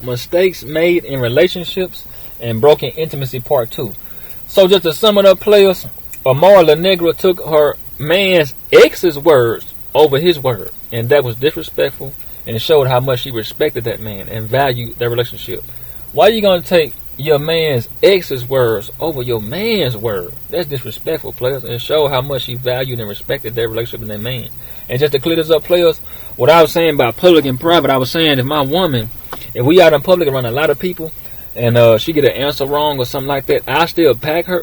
mistakes made in relationships and broken intimacy part 2. So just to sum it up, players, Amara La Negra took her man's ex's words over his word, and that was disrespectful and showed how much she respected that man and valued their relationship. Why are you going to take your man's ex's words over your man's word? That's disrespectful, players, and show how much she valued and respected their relationship with that man. And just to clear this up, players, what I was saying about public and private, I was saying if my woman, if we out in public around a lot of people, and she get an answer wrong or something like that, I still back her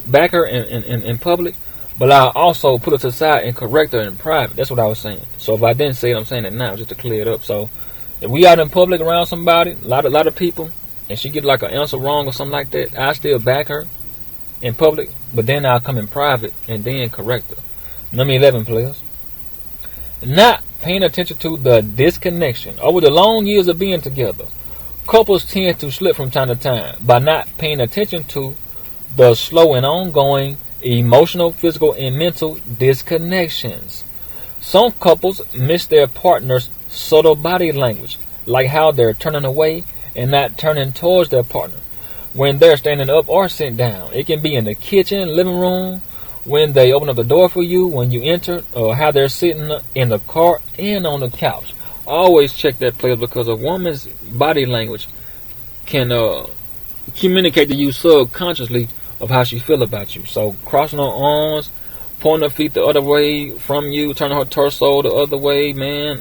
in public, but I also put her to the side and correct her in private. That's what I was saying. So if I didn't say it, I'm saying it now just to clear it up. So if we out in public around somebody, a lot of people, and she get like an answer wrong or something like that, I still back her in public, but then I'll come in private and then correct her. Number 11, players. Not paying attention to the disconnection. Over the long years of being together, couples tend to slip from time to time by not paying attention to the slow and ongoing emotional, physical, and mental disconnections. Some couples miss their partner's subtle body language, like how they're turning away and not turning towards their partner when they're standing up or sitting down. It can be in the kitchen, living room, when they open up the door for you, when you enter, or how they're sitting in the car and on the couch. Always check that, players, because a woman's body language can communicate to you subconsciously of how she feel about you. So crossing her arms, pointing her feet the other way from you, turning her torso the other way, man.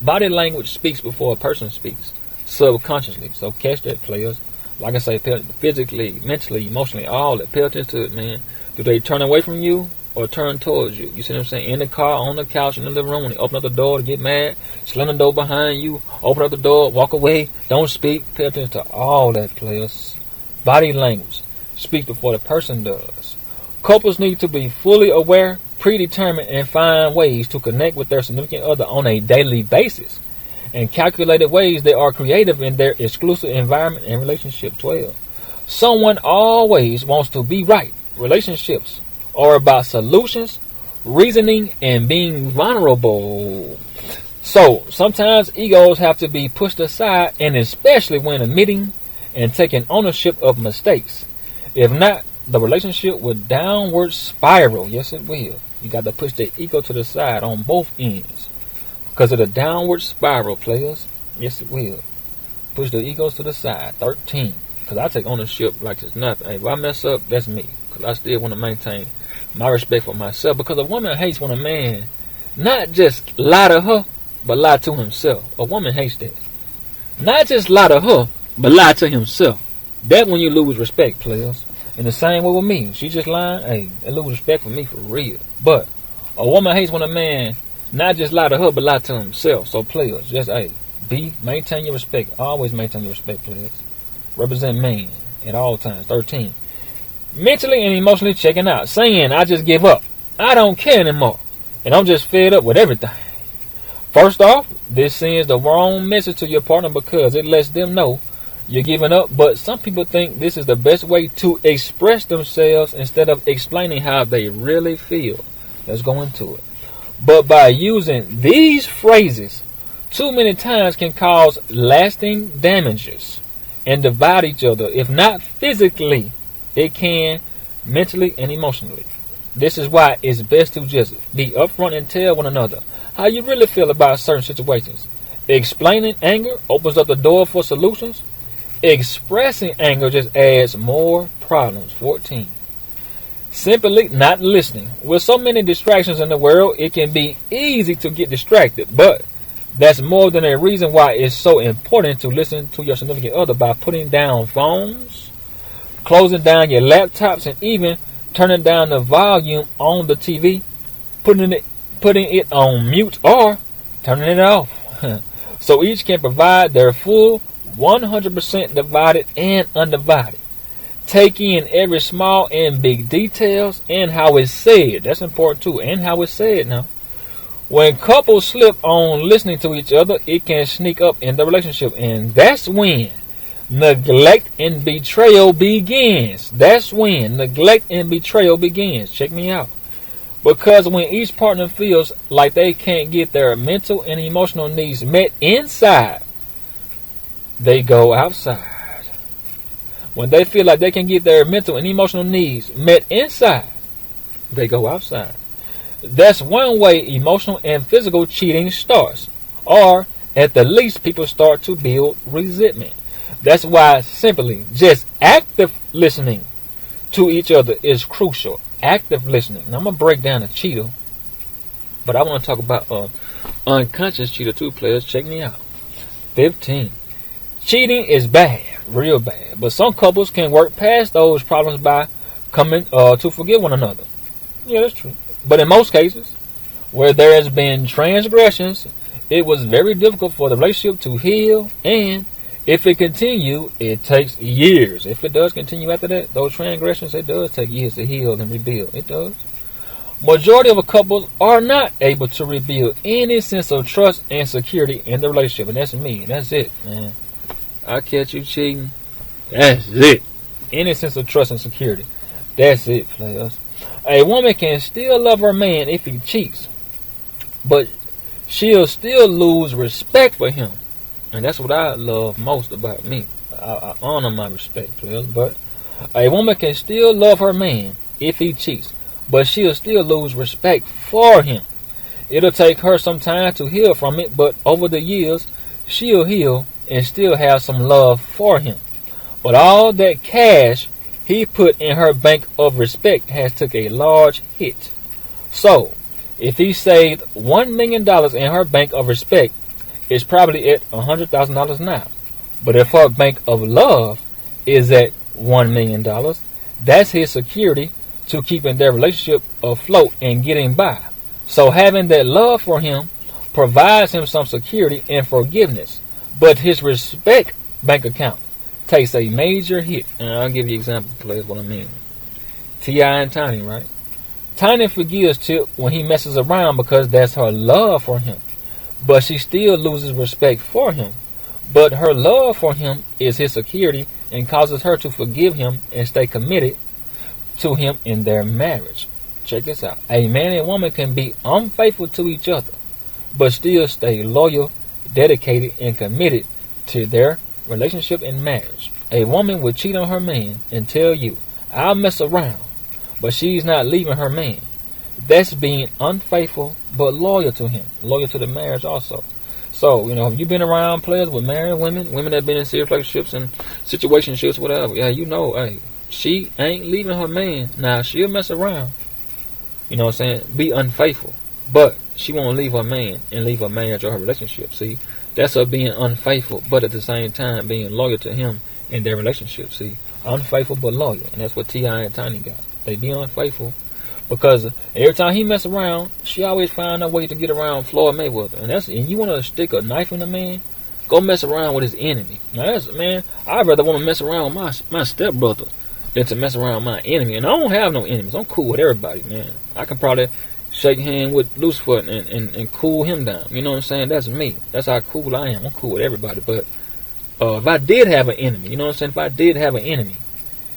Body language speaks before a person speaks subconsciously. So catch that, players. Like I say, physically, mentally, emotionally, all that. Pay attention to it, man. Do they turn away from you or turn towards you? You see what I'm saying? In the car, on the couch, in the living room, when they open up the door to get mad, slam the door behind you, open up the door, walk away, don't speak. Pay attention to all that, players. Body language speaks before the person does. Couples need to be fully aware, predetermined, and find ways to connect with their significant other on a daily basis. In calculated ways, they are creative in their exclusive environment and relationship. 12. Someone always wants to be right. Relationships are about solutions, reasoning, and being vulnerable. So sometimes egos have to be pushed aside, and especially when admitting and taking ownership of mistakes. If not, the relationship will downward spiral. Yes, it will. You got to push the ego to the side on both ends. Because of the downward spiral, players. Yes, it will. Push the egos to the side. 13. Because I take ownership like it's nothing. Hey, if I mess up, that's me. Because I still want to maintain my respect for myself. Because a woman hates when a man not just lie to her, but lie to himself. A woman hates that. Not just lie to her, but lie to himself. That's when you lose respect, players. And the same way with me. She just lying. Hey, they lose respect for me for real. But a woman hates when a man not just lie to her, but lie to himself. So players, just maintain your respect. Always maintain your respect, players. Represent man at all times. 13. Mentally and emotionally checking out. Saying, I just give up. I don't care anymore. And I'm just fed up with everything. First off, this sends the wrong message to your partner because it lets them know you're giving up. But some people think this is the best way to express themselves instead of explaining how they really feel. Let's go into it. But by using these phrases too many times can cause lasting damages and divide each other. If not physically, it can mentally and emotionally. This is why it's best to just be upfront and tell one another how you really feel about certain situations. Explaining anger opens up the door for solutions. Expressing anger just adds more problems. 14. Simply not listening. With so many distractions in the world, it can be easy to get distracted. But that's more than a reason why it's so important to listen to your significant other by putting down phones, closing down your laptops, and even turning down the volume on the TV, putting it on mute, or turning it off. So each can provide their full 100% divided and undivided. Take in every small and big details and how it's said. That's important too. And how it's said now. When couples slip on listening to each other, it can sneak up in the relationship. And that's when neglect and betrayal begins. That's when neglect and betrayal begins. Check me out. Because when each partner feels like they can't get their mental and emotional needs met inside they go outside. When they feel like they can get their mental and emotional needs met inside, they go outside. That's one way emotional and physical cheating starts. Or, at the least, people start to build resentment. That's why simply just active listening to each other is crucial. Active listening. Now, I'm going to break down a cheater, but I want to talk about unconscious cheater too, players. Check me out. 15. Cheating is bad, real bad, but some couples can work past those problems by coming to forgive one another. Yeah, that's true. But in most cases, where there has been transgressions, it was very difficult for the relationship to heal, and if it continues, it takes years. If it does continue after that, those transgressions, it does take years to heal and rebuild. It does. Majority of couples are not able to rebuild any sense of trust and security in the relationship, and that's me. That's it, man. I catch you cheating. That's it. Any sense of trust and security. That's it, players. A woman can still love her man if he cheats, but she'll still lose respect for him. And that's what I love most about me. I honor my respect, players. But a woman can still love her man if he cheats, but she'll still lose respect for him. It'll take her some time to heal from it, but over the years, she'll heal and still have some love for him. But all that cash he put in her bank of respect has took a large hit. So, if he saved $1 million in her bank of respect, it's probably at $100,000 now. But if her bank of love is at $1 million, that's his security to keeping their relationship afloat and getting by. So having that love for him provides him some security and forgiveness. But his respect bank account takes a major hit. And I'll give you an example, players, what I mean. T.I. and Tiny, right? Tiny forgives Tip when he messes around because that's her love for him. But she still loses respect for him. But her love for him is his security and causes her to forgive him and stay committed to him in their marriage. Check this out. A man and woman can be unfaithful to each other, but still stay loyal, dedicated, and committed to their relationship and marriage. A woman would cheat on her man and tell you, I'll mess around, but she's not leaving her man. That's being unfaithful, but loyal to him, loyal to the marriage also. So, if you've been around players with married women that have been in serious relationships and situationships, whatever, yeah, hey, she ain't leaving her man. Now, she'll mess around, be unfaithful, but she won't leave her man and leave her marriage or her relationship. See, that's her being unfaithful, but at the same time being loyal to him in their relationship. See, unfaithful but loyal, and that's what T.I. and Tiny got. They be unfaithful because every time he mess around, she always find a way to get around Floyd Mayweather. And you want to stick a knife in a man, go mess around with his enemy. Now, I'd rather want to mess around with my stepbrother than to mess around with my enemy. And I don't have no enemies. I'm cool with everybody, man. I can probably shake hand with Lucifer and cool him down. You know what I'm saying? That's me. That's how cool I am. I'm cool with everybody. But if I did have an enemy, if I did have an enemy,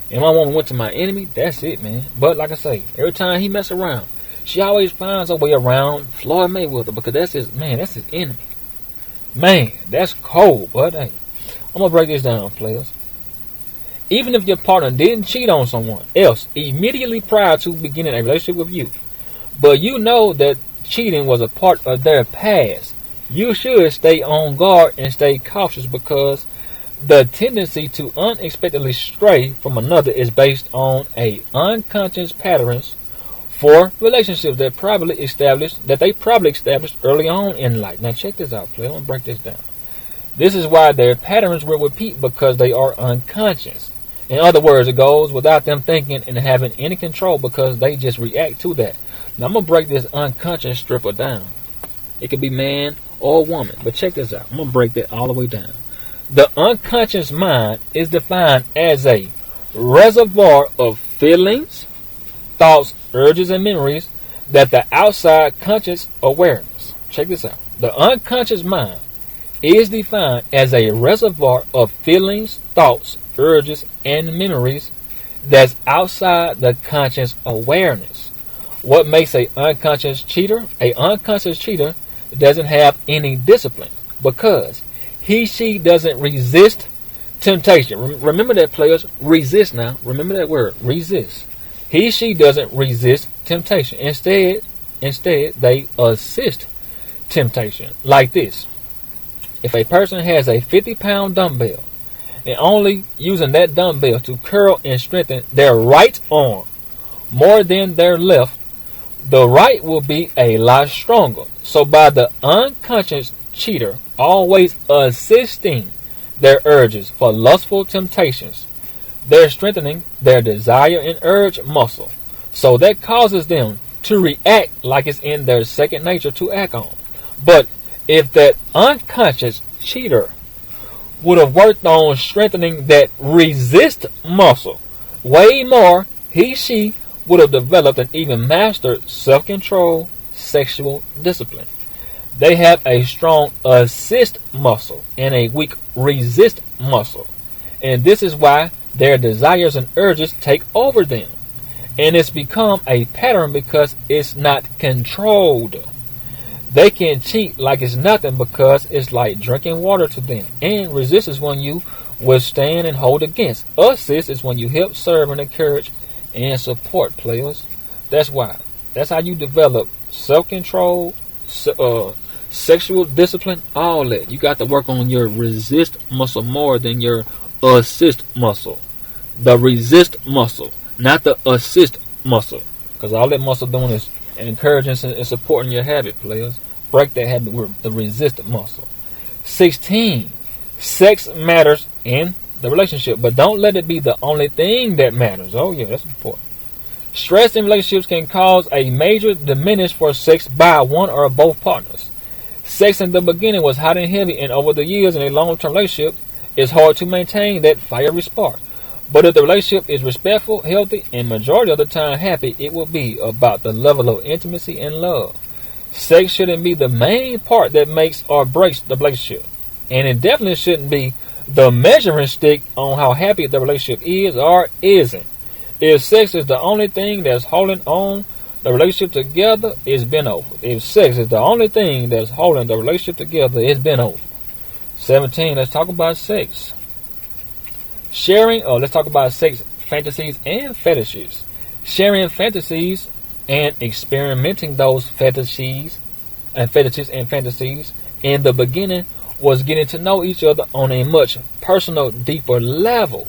and my woman went to my enemy, that's it, man. But like I say, every time he mess around, she always finds a way around Floyd Mayweather because that's his enemy. Man, that's cold, but hey, I'm going to break this down, players. Even if your partner didn't cheat on someone else immediately prior to beginning a relationship with you, but you know that cheating was a part of their past, you should stay on guard and stay cautious because the tendency to unexpectedly stray from another is based on unconscious patterns for relationships that they probably established early on in life. Now check this out, please. I'm going to break this down. This is why their patterns will repeat because they are unconscious. In other words, it goes without them thinking and having any control because they just react to that. Now I'm going to break this unconscious stripper down. It could be man or woman, but check this out. I'm going to break that all the way down. The unconscious mind is defined as a reservoir of feelings, thoughts, urges, and memories that the outside conscious awareness. Check this out. The unconscious mind is defined as a reservoir of feelings, thoughts, urges, and memories that's outside the conscious awareness. What makes an unconscious cheater? An unconscious cheater doesn't have any discipline because she doesn't resist temptation. Remember that, players. Resist now. Remember that word. Resist. She doesn't resist temptation. Instead, they assist temptation. Like this. If a person has a 50-pound dumbbell and only using that dumbbell to curl and strengthen their right arm more than their left, the right will be a lot stronger. So by the unconscious cheater always assisting their urges for lustful temptations, they're strengthening their desire and urge muscle. So that causes them to react like it's in their second nature to act on. But if that unconscious cheater would have worked on strengthening that resist muscle way more, she would have developed and even mastered self-control, sexual discipline. They have a strong assist muscle and a weak resist muscle. And this is why their desires and urges take over them. And it's become a pattern because it's not controlled. They can cheat like it's nothing because it's like drinking water to them. And resist is when you withstand and hold against. Assist is when you help, serve, and encourage and support, players. That's why. That's how you develop self-control, sexual discipline, all that. You got to work on your resist muscle more than your assist muscle. The resist muscle, not the assist muscle. Because all that muscle doing is encouraging and supporting your habit, players. Break that habit with the resist muscle. 16. Sex matters in the relationship, but don't let it be the only thing that matters. Oh yeah, that's important. Stress in relationships can cause a major diminish for sex by one or both partners. Sex in the beginning was hot and heavy, and over the years in a long-term relationship, it's hard to maintain that fiery spark. But if the relationship is respectful, healthy, and majority of the time happy, it will be about the level of intimacy and love. Sex shouldn't be the main part that makes or breaks the relationship. And it definitely shouldn't be the measuring stick on how happy the relationship is or isn't. If sex is the only thing that's holding on the relationship together, it's been over. If sex is the only thing that's holding the relationship together, it's been over. 17, let's talk about sex. Let's talk about sex fantasies and fetishes. Sharing fantasies and experimenting those fetishes and fantasies in the beginning was getting to know each other on a much personal, deeper level.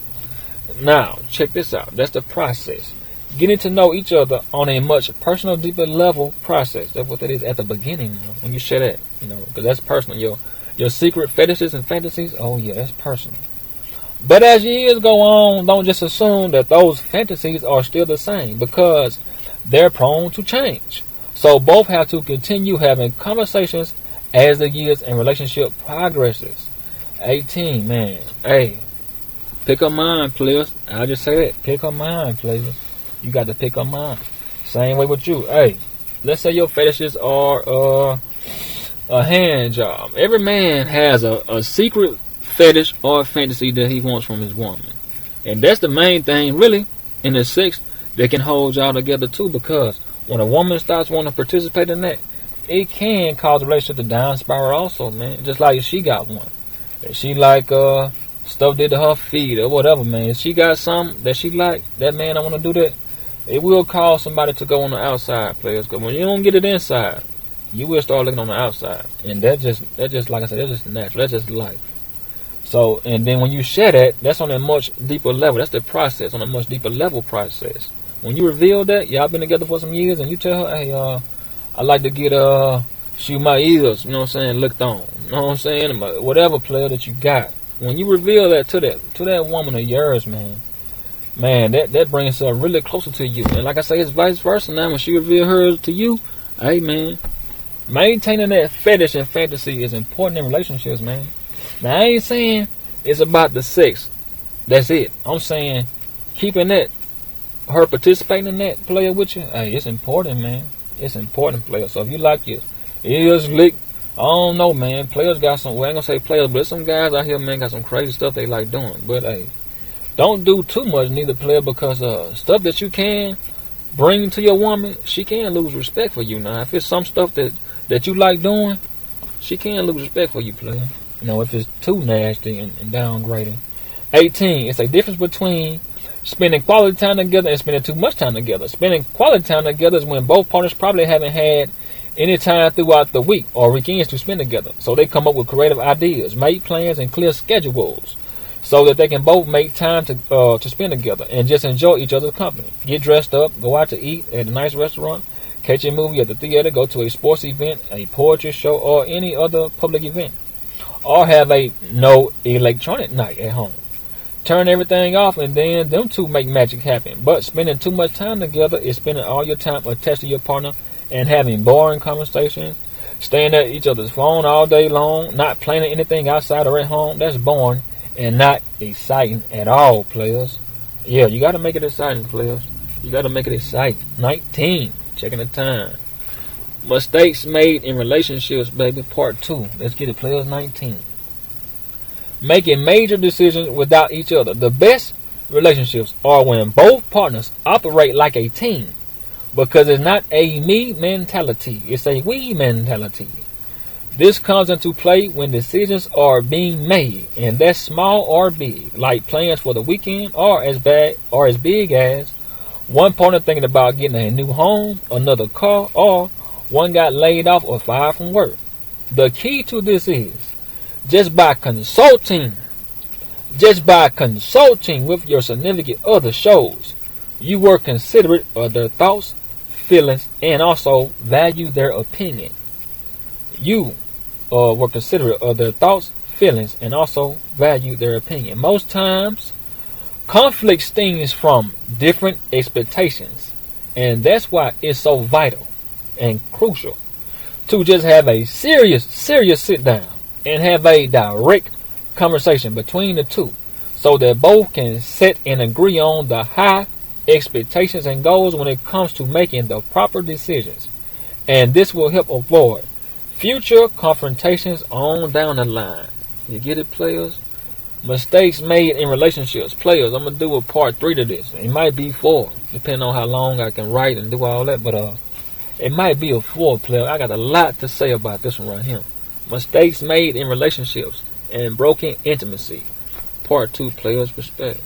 Now, check this out. That's the process. Getting to know each other on a much personal, deeper level process. That's what that is at the beginning. When you share that, because that's personal. Your secret fetishes and fantasies. Oh yeah, that's personal. But as years go on, don't just assume that those fantasies are still the same, because they're prone to change. So both have to continue having conversations as the years and relationship progresses. 18, man. Hey, pick a mind, players. I'll just say that. Pick a mind, players. You got to pick a mind. Same way with you. Hey, let's say your fetishes are a hand job. Every man has a secret fetish or fantasy that he wants from his woman. And that's the main thing, really, in the sex that can hold y'all together too, because when a woman starts wanting to participate in that, it can cause the relationship to down spiral also, man. Just like if she got one. If she like stuff did to her feet or whatever, man. If she got something that she like, that man don't want to do that, it will cause somebody to go on the outside, players. Because when you don't get it inside, you will start looking on the outside. And that just like I said, that's just natural. That's just life. So, and then when you share that, that's on a much deeper level. That's the process, on a much deeper level process. When you reveal that, y'all been together for some years, and you tell her, hey, I like to get, shoot my ears, you know what I'm saying, looked on. You know what I'm saying? Whatever player that you got. When you reveal that to that woman of yours, man, that brings her really closer to you. And like I say, it's vice versa now. When she reveal hers to you, hey, man, maintaining that fetish and fantasy is important in relationships, man. Now, I ain't saying it's about the sex. That's it. I'm saying keeping that, her participating in that, player with you, hey, it's important, man. It's important, player. So if you like your ears licked, I don't know, man. Players got some, well, I ain't gonna say players, but some guys out here, man, got some crazy stuff they like doing. But, hey, don't do too much, neither, player, because stuff that you can bring to your woman, she can lose respect for you now. If it's some stuff that you like doing, she can lose respect for you, player. if it's too nasty and downgrading. 18. It's a difference between spending quality time together and spending too much time together. Spending quality time together is when both partners probably haven't had any time throughout the week or weekends to spend together. So they come up with creative ideas, make plans, and clear schedules so that they can both make time to spend together and just enjoy each other's company. Get dressed up, go out to eat at a nice restaurant, catch a movie at the theater, go to a sports event, a poetry show, or any other public event. Or have a no electronic night at home. Turn everything off and then them two make magic happen. But spending too much time together is spending all your time attached to your partner and having boring conversations, staying at each other's phone all day long, not planning anything outside or at home. That's boring and not exciting at all, players. Yeah, you got to make it exciting, players. You got to make it exciting. 19. Checking the time. Mistakes made in relationships, baby. Part 2. Let's get it, players. 19. Making major decisions without each other. The best relationships are when both partners operate like a team, because it's not a me mentality, it's a we mentality. This comes into play when decisions are being made, and that's small or big, like plans for the weekend, or as big as one partner thinking about getting a new home, another car, or one got laid off or fired from work. The key to this is just by consulting with your significant other shows you were considerate of their thoughts, feelings, and also value their opinion. You were considerate of their thoughts, feelings, and also value their opinion. Most times, conflict stems from different expectations, and that's why it's so vital and crucial to just have a serious sit down and have a direct conversation between the two so that both can set and agree on the high expectations and goals when it comes to making the proper decisions. And this will help avoid future confrontations on down the line. You get it, players? Mistakes made in relationships. Players, I'm going to do a part 3 to this. It might be 4, depending on how long I can write and do all that, but it might be a 4, player. I got a lot to say about this one right here. Mistakes made in relationships and broken intimacy. Part 2, players. Respect.